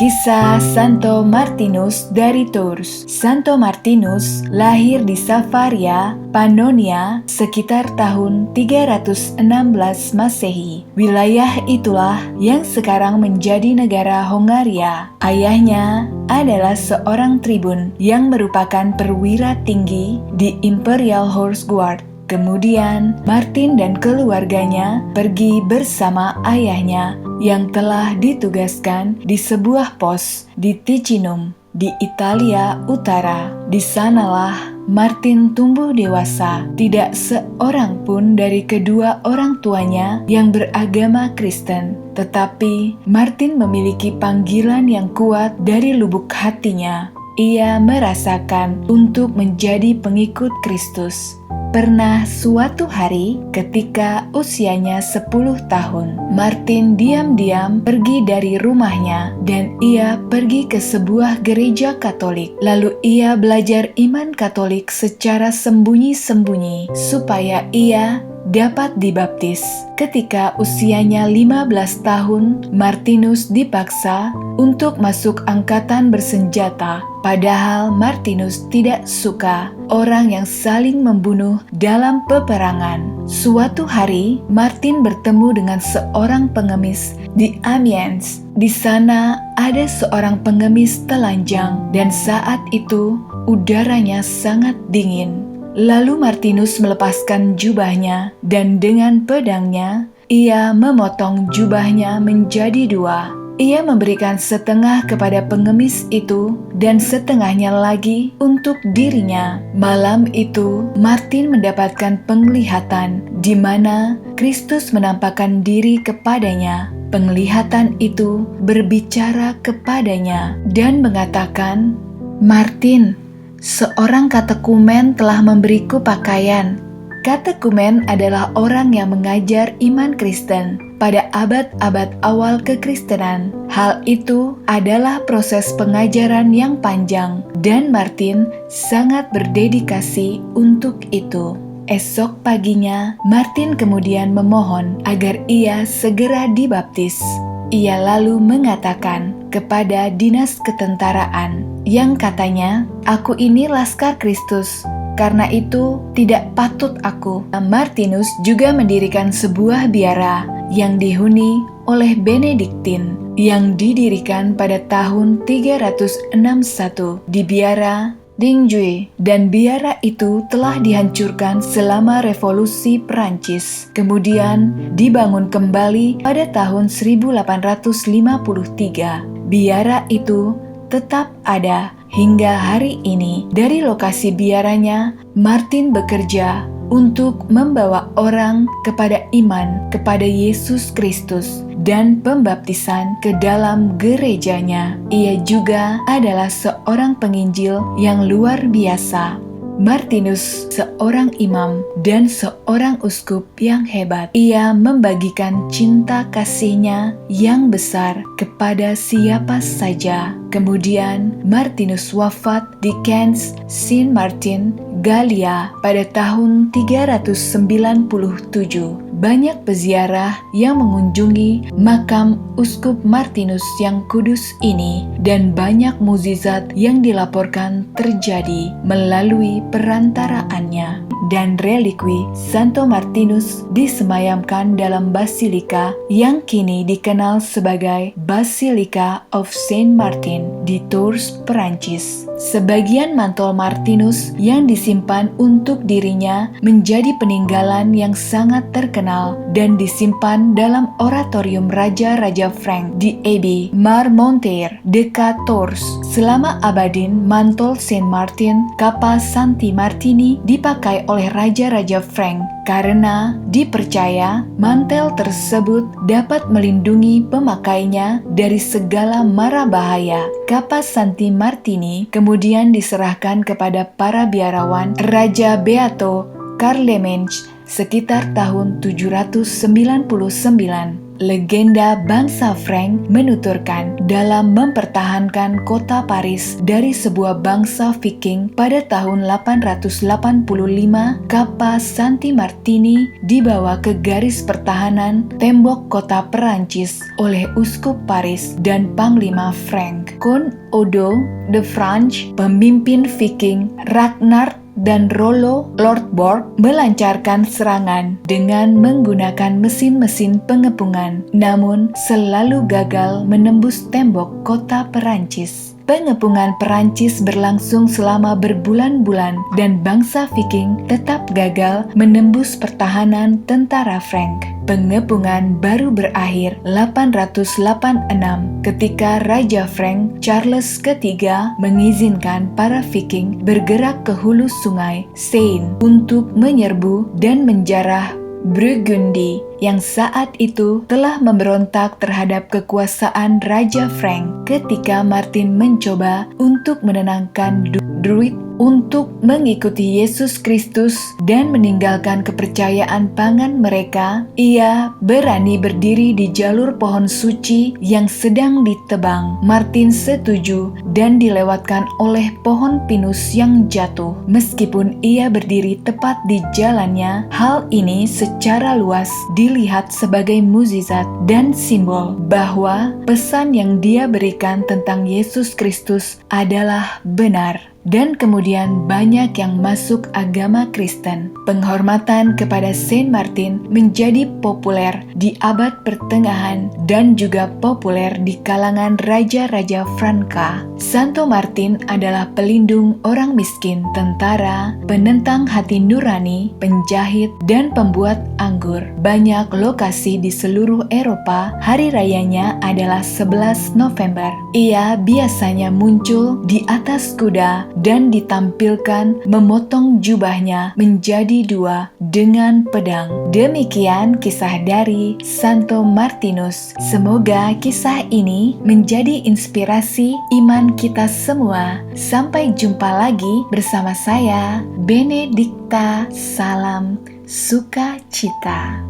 Kisah Santo Martinus dari Tours. Santo Martinus lahir di Savaria, Pannonia sekitar tahun 316 Masehi. Wilayah itulah yang sekarang menjadi negara Hongaria. Ayahnya adalah seorang tribun yang merupakan perwira tinggi di Imperial Horse Guard. Kemudian, Martin dan keluarganya pergi bersama ayahnya yang telah ditugaskan di sebuah pos di Ticinum, di Italia Utara. Di sanalah Martin tumbuh dewasa. Tidak seorang pun dari kedua orang tuanya yang beragama Kristen. Tetapi, Martin memiliki panggilan yang kuat dari lubuk hatinya. Ia merasakan untuk menjadi pengikut Kristus. Pernah suatu hari ketika usianya 10 tahun, Martin diam-diam pergi dari rumahnya dan ia pergi ke sebuah gereja Katolik. Lalu ia belajar iman Katolik secara sembunyi-sembunyi supaya ia dapat dibaptis. Ketika usianya 15 tahun, Martinus dipaksa untuk masuk angkatan bersenjata. Padahal Martinus tidak suka orang yang saling membunuh dalam peperangan. Suatu hari, Martin bertemu dengan seorang pengemis di Amiens. Di sana ada seorang pengemis telanjang dan saat itu udaranya sangat dingin. Lalu Martinus melepaskan jubahnya dan dengan pedangnya ia memotong jubahnya menjadi dua. Ia memberikan setengah kepada pengemis itu dan setengahnya lagi untuk dirinya. Malam itu, Martin mendapatkan penglihatan di mana Kristus menampakkan diri kepadanya. Penglihatan itu berbicara kepadanya dan mengatakan, "Martin, seorang katekumen telah memberiku pakaian." Katekumen adalah orang yang mengajar iman Kristen pada abad-abad awal kekristenan. Hal itu adalah proses pengajaran yang panjang dan Martin sangat berdedikasi untuk itu. Esok paginya, Martin kemudian memohon agar ia segera dibaptis. Ia lalu mengatakan kepada dinas ketentaraan yang katanya, "Aku ini laskar Kristus. Karena itu, tidak patut aku." Martinus juga mendirikan sebuah biara yang dihuni oleh Benediktin yang didirikan pada tahun 361 di biara Dingjue, dan biara itu telah dihancurkan selama Revolusi Perancis. Kemudian dibangun kembali pada tahun 1853. Biara itu tetap ada hingga hari ini. Dari lokasi biaranya, Martin bekerja untuk membawa orang kepada iman kepada Yesus Kristus dan pembaptisan ke dalam gerejanya. Ia juga adalah seorang penginjil yang luar biasa. Martinus seorang imam dan seorang uskup yang hebat. Ia membagikan cinta kasihnya yang besar kepada siapa saja. Kemudian Martinus wafat di Cannes, Saint Martin, Galia pada tahun 397. Banyak peziarah yang mengunjungi makam Uskup Martinus yang kudus ini dan banyak mukjizat yang dilaporkan terjadi melalui perantaraannya. Dan relikwi Santo Martinus disemayamkan dalam basilika yang kini dikenal sebagai Basilica of Saint Martin di Tours, Perancis. Sebagian mantel Martinus yang disimpan untuk dirinya menjadi peninggalan yang sangat terkenal dan disimpan dalam oratorium Raja-Raja Frank di Abbey Marmontier dekat Tours. Selama abadin, mantel Saint Martin, kapal Santi Martini dipakai oleh Raja-Raja Frank karena dipercaya mantel tersebut dapat melindungi pemakainya dari segala mara bahaya. Kapas Santi Martini kemudian diserahkan kepada para biarawan Raja Beato Carlemany sekitar tahun 799. legenda bangsa Frank menuturkan dalam mempertahankan kota Paris dari sebuah bangsa Viking pada tahun 885, kapal Santi Martini dibawa ke garis pertahanan tembok kota Perancis oleh uskup Paris dan panglima Frank. Count Odo de Franche, pemimpin Viking, Ragnar dan Rollo Lodbrok melancarkan serangan dengan menggunakan mesin-mesin pengepungan, namun selalu gagal menembus tembok kota Perancis. Pengepungan Perancis berlangsung selama berbulan-bulan dan bangsa Viking tetap gagal menembus pertahanan tentara Frank. Pengepungan baru berakhir 886 ketika Raja Frank Charles III mengizinkan para Viking bergerak ke hulu sungai Seine untuk menyerbu dan menjarah Burgundy yang saat itu telah memberontak terhadap kekuasaan Raja Frank. Ketika Martin mencoba untuk menenangkan Druid untuk mengikuti Yesus Kristus dan meninggalkan kepercayaan pagan mereka, ia berani berdiri di jalur pohon suci yang sedang ditebang. Martin setuju dan dilewatkan oleh pohon pinus yang jatuh. Meskipun ia berdiri tepat di jalannya, hal ini secara luas dilihat sebagai mukjizat dan simbol bahwa pesan yang dia berikan tentang Yesus Kristus adalah benar. Dan kemudian banyak yang masuk agama Kristen. Penghormatan kepada Saint Martin menjadi populer di abad pertengahan dan juga populer di kalangan raja-raja Franka. Santo Martin adalah pelindung orang miskin, tentara, penentang hati nurani, penjahit, dan pembuat anggur. Banyak lokasi di seluruh Eropa, hari rayanya adalah 11 November. Ia biasanya muncul di atas kuda dan ditampilkan memotong jubahnya menjadi dua dengan pedang. Demikian kisah dari Santo Martinus. Semoga kisah ini menjadi inspirasi iman kita semua. Sampai jumpa lagi bersama saya, Benedikta. Salam sukacita.